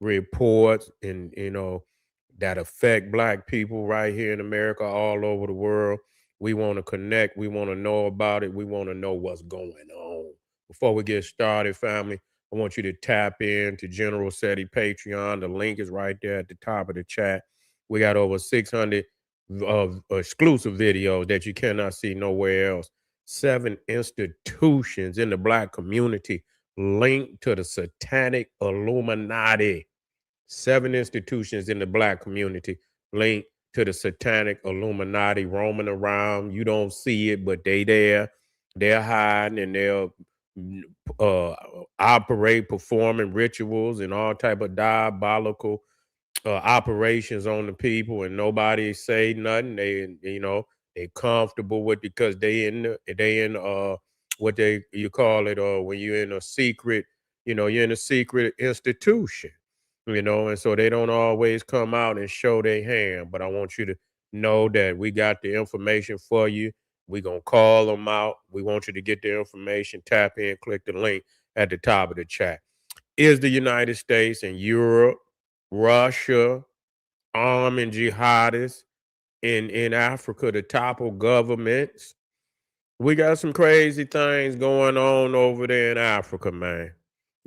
reports and that affect black people right here in America, all over the world. We want to connect. We want to know about it. We want to know what's going on. Before we get started, family, I want you to tap in to General SETI Patreon. The link is right there at the top of the chat. We got over 600 exclusive videos that you cannot see nowhere else. 7 institutions in the black community linked to the satanic Illuminati. 7 institutions in the black community linked to the satanic Illuminati roaming around. You don't see it, but they there. They're hiding and they'll uh, operate, performing rituals and all type of diabolical operations on the people, and nobody say nothing. They comfortable with because they in what they you call it when you're in a secret, you're in a secret institution, and so they don't always come out and show their hand. But I want you to know that we got the information for you. We gonna call them out. We want you to get the information. Tap in, click the link at the top of the chat. Is the United States and Europe, Russia, arming jihadists in Africa to topple governments? We got some crazy things going on over there in Africa, man.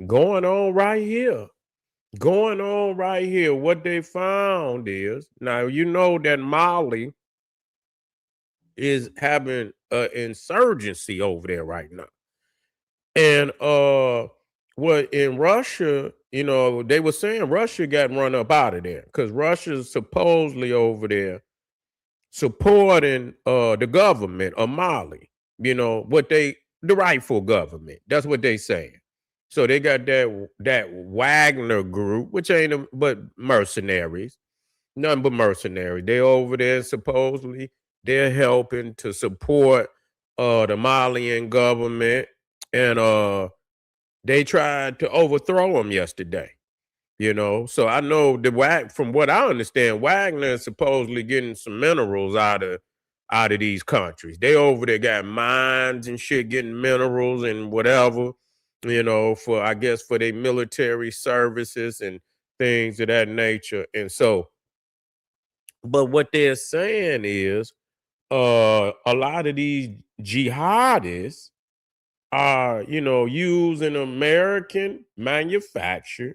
Going on right here. Going on right here. What they found is now that Mali is having an insurgency over there right now. And what in Russia, they were saying Russia got run up out of there because Russia's supposedly over there supporting the government of Mali, the rightful government. That's what they saying. So they got that Wagner group, which ain't but mercenaries, nothing but mercenaries. They over there supposedly they're helping to support the Malian government, and they tried to overthrow him yesterday. So I know from what I understand, Wagner is supposedly getting some minerals out of these countries. They over there got mines and shit, getting minerals and whatever, for I guess for their military services and things of that nature. And so, but what they're saying is, a lot of these jihadists are, using American manufactured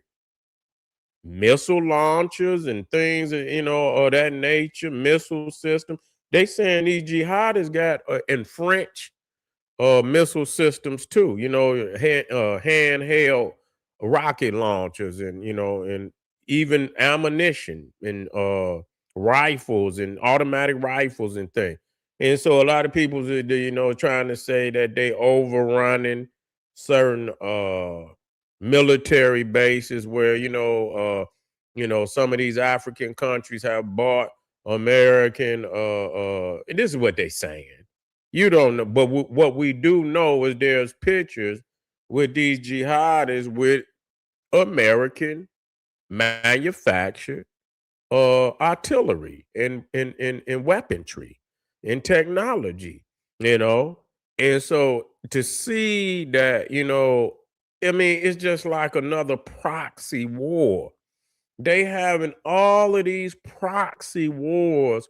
missile launchers and things, of that nature, missile system. They saying these jihadists got in French missile systems too, handheld rocket launchers and even ammunition and rifles and automatic rifles and things. And so a lot of people, trying to say that they overrunning certain military bases where, some of these African countries have bought American, and this is what they saying. You don't know, but what we do know is there's pictures with these jihadists with American manufactured artillery and weaponry and technology, and so to see that, I mean, it's just like another proxy war. They having all of these proxy wars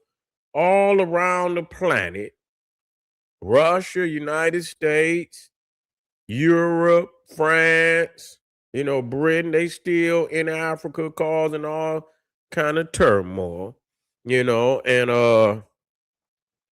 all around the planet. Russia, United States, Europe, France, Britain, they still in Africa causing all kind of turmoil, and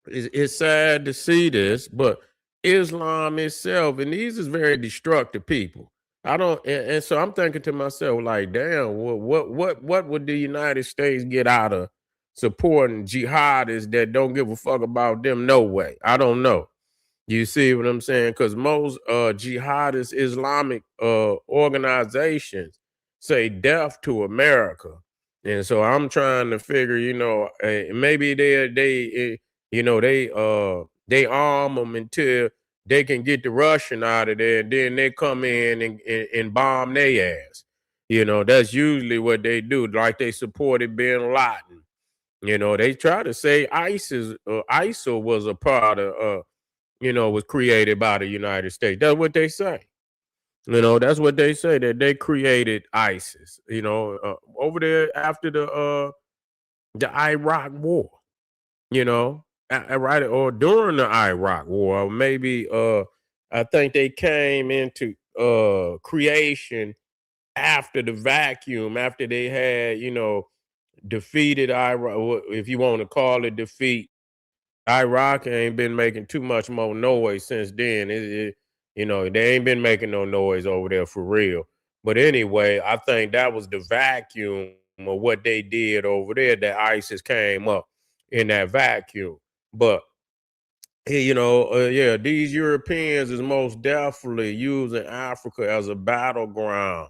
it's sad to see this, but Islam itself, and these is very destructive people. I don't, and so I'm thinking to myself, like, damn, what would the United States get out of supporting jihadists that don't give a fuck about them? No way. I don't know. You see what I'm saying? Because most jihadist Islamic organizations say death to America, and so I'm trying to figure, maybe they arm them until they can get the Russian out of there, and then they come in and bomb their ass. That's usually what they do. Like they supported Bin Laden. They try to say ISIL was a part of was created by the United States. That's what they say. That's what they say, that they created ISIS. Over there after the Iraq War. Right, or during the Iraq War, or maybe I think they came into creation after the vacuum, after they had defeated Iraq. If you want to call it defeat, Iraq ain't been making too much more noise since then. They ain't been making no noise over there for real. But anyway, I think that was the vacuum of what they did over there, that ISIS came up in that vacuum. But yeah, these Europeans is most definitely using Africa as a battleground.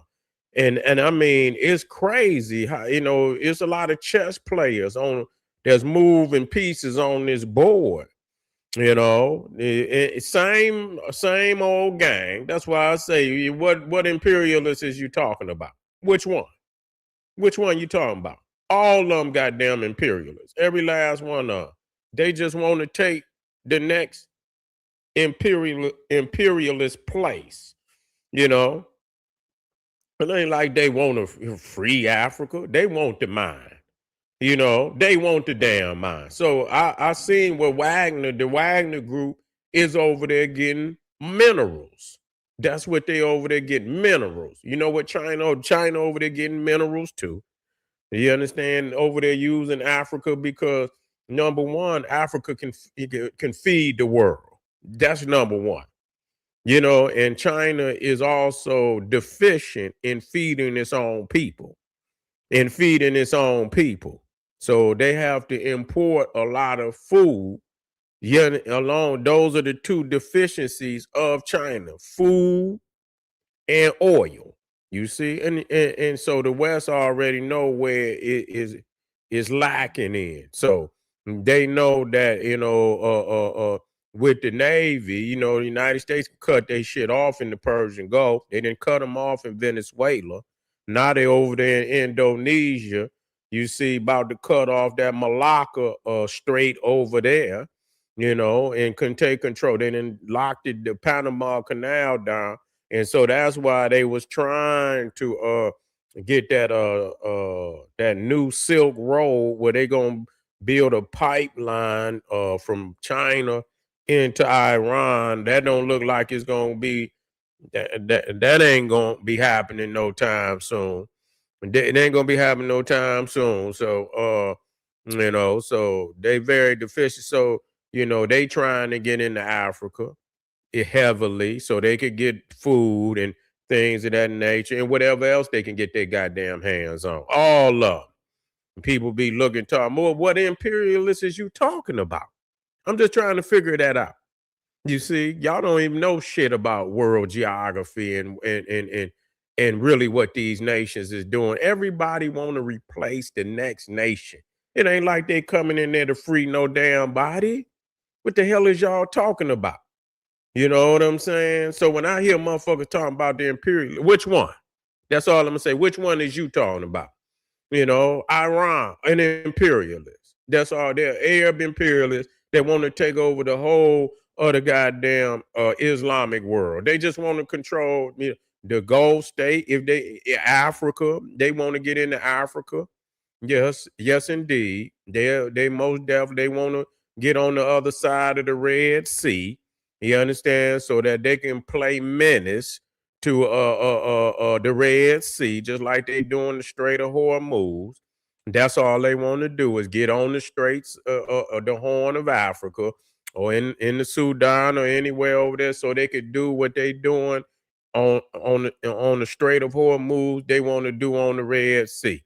And I mean, it's crazy how, it's a lot of chess players on there's moving pieces on this board. Same old gang. That's why I say, what imperialist is you talking about? Which one? Which one you talking about? All of them goddamn imperialists. Every last one of them. They just want to take the next imperialist place. You know, it ain't like they want to free Africa. They want the mine. They want the damn mine. So I seen where the Wagner group is over there getting minerals. That's what they over there getting, minerals. You know what China over there getting minerals too. You understand? Over there using Africa because number one, Africa can feed the world. That's number one. And China is also deficient in feeding its own people. So they have to import a lot of food. Those are the two deficiencies of China: food and oil. You see, and so the West already know where it is lacking in. So they know that with the Navy, the United States cut their shit off in the Persian Gulf. They didn't cut them off in Venezuela. Now they over there in Indonesia. You see, about to cut off that Malacca Strait over there. And couldn't take control. They then locked the Panama Canal down. And so that's why they was trying to get that new Silk Road where they gonna build a pipeline from China into Iran. That don't look like it's gonna be that ain't gonna be happening no time soon. It ain't gonna be happening no time soon. So so they very deficient. So they trying to get into Africa heavily so they could get food and things of that nature and whatever else they can get their goddamn hands on. All of them. People be looking, talking more. What imperialists is you talking about? I'm just trying to figure that out. You see, y'all don't even know shit about world geography and really what these nations is doing. Everybody want to replace the next nation. It ain't like they coming in there to free no damn body. What the hell is y'all talking about? You know what I'm saying? So when I hear motherfuckers talking about the imperial, which one? That's all I'm gonna say. Which one is you talking about? Iran, an imperialist. That's all. They're Arab imperialists that want to take over the whole of the goddamn Islamic world. They just want to control the Gulf state. If Africa, they want to get into Africa. Yes, indeed. They most definitely want to get on the other side of the Red Sea. You understand? So that they can play menace to the Red Sea, just like they doing the Strait of Hormuz. That's all they want to do is get on the straits of the Horn of Africa or in the Sudan or anywhere over there, so they could do what they doing on the Strait of Hormuz. They want to do on the Red Sea.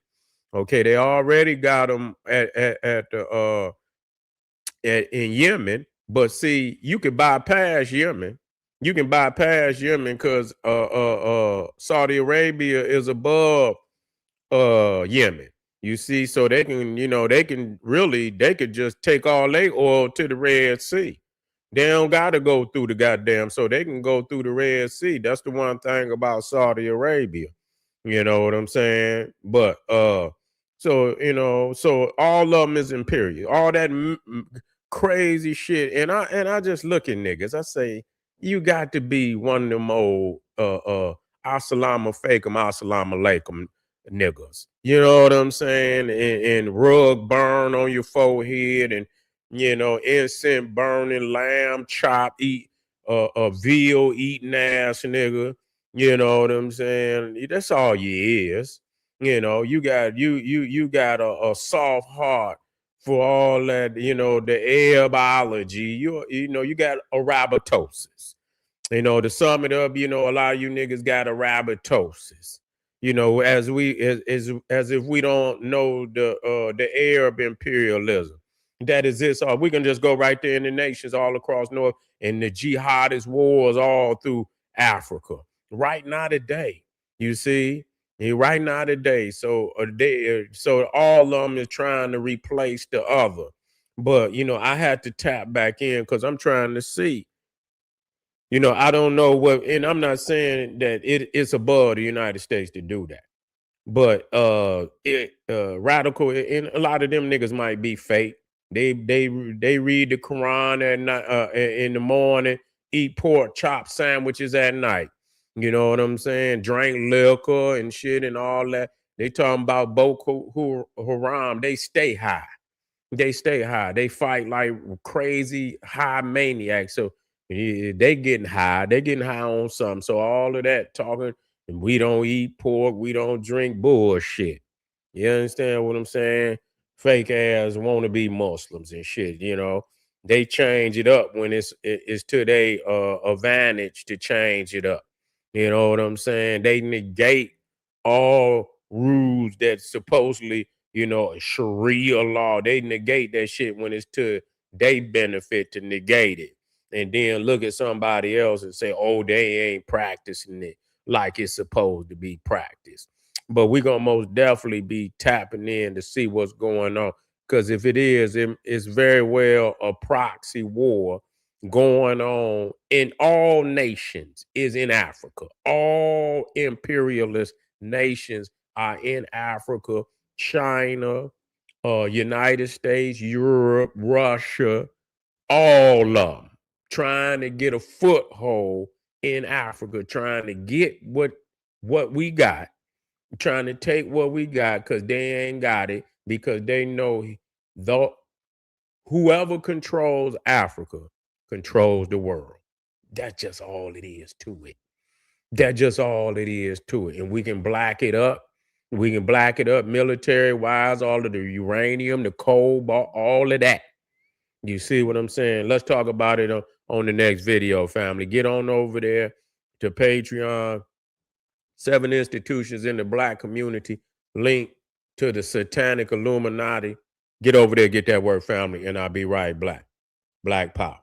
Okay, they already got them in Yemen, but see, you can bypass Yemen. You can bypass Yemen because Saudi Arabia is above Yemen. You see, so they can, they could just take all their oil to the Red Sea. They don't gotta go through the goddamn, so they can go through the Red Sea. That's the one thing about Saudi Arabia. You know what I'm saying? But so all of them is imperial. All that crazy shit, and I just look at niggas. I say, you got to be one of them old assalamu alaikum, assalamu alaikum niggas. You know what I'm saying? And rug burn on your forehead, and incense burning, lamb chop eat, veal eating ass nigga. You know what I'm saying? That's all you is. You got a soft heart for all that, the Arabology. You got arabatosis. To sum it up, a lot of you niggas got arabatosis. As if we don't know the Arab imperialism that exists. Or we can just go right there in the nations all across North, and the jihadist wars all through Africa. Right now today, you see, right now today. So all of them is trying to replace the other. But I had to tap back in because I'm trying to see. I don't know what, and I'm not saying that it's above the United States to do that. But radical, and a lot of them niggas might be fake. They read the Quran at night, in the morning, eat pork chop sandwiches at night. You know what I'm saying? Drink liquor and shit and all that. They talking about Boko Haram. They stay high. They stay high. They fight like crazy high maniacs. So they getting high. They getting high on something. So all of that talking, and we don't eat pork, we don't drink bullshit. You understand what I'm saying? Fake ass want to be Muslims and shit. They change it up when it's to their advantage to change it up. You know what I'm saying? They negate all rules that supposedly, Sharia law. They negate that shit when it's to they benefit to negate it. And then look at somebody else and say, oh, they ain't practicing it like it's supposed to be practiced. But we're going to most definitely be tapping in to see what's going on. Because if it is, it's very well a proxy war going on in all nations is in Africa. All imperialist nations are in Africa, China, United States, Europe, Russia, all of them trying to get a foothold in Africa, trying to get what we got, trying to take what we got because they ain't got it, because they know whoever controls Africa controls the world. That's just all it is to it. That's just all it is to it. And we can black it up. We can black it up military wise, all of the uranium, the cobalt, all of that. You see what I'm saying? Let's talk about it on the next video, family. Get on over there to Patreon. 7 institutions in the black community linked to the satanic Illuminati. Get over there, get that word, family, and I'll be right back. Black power.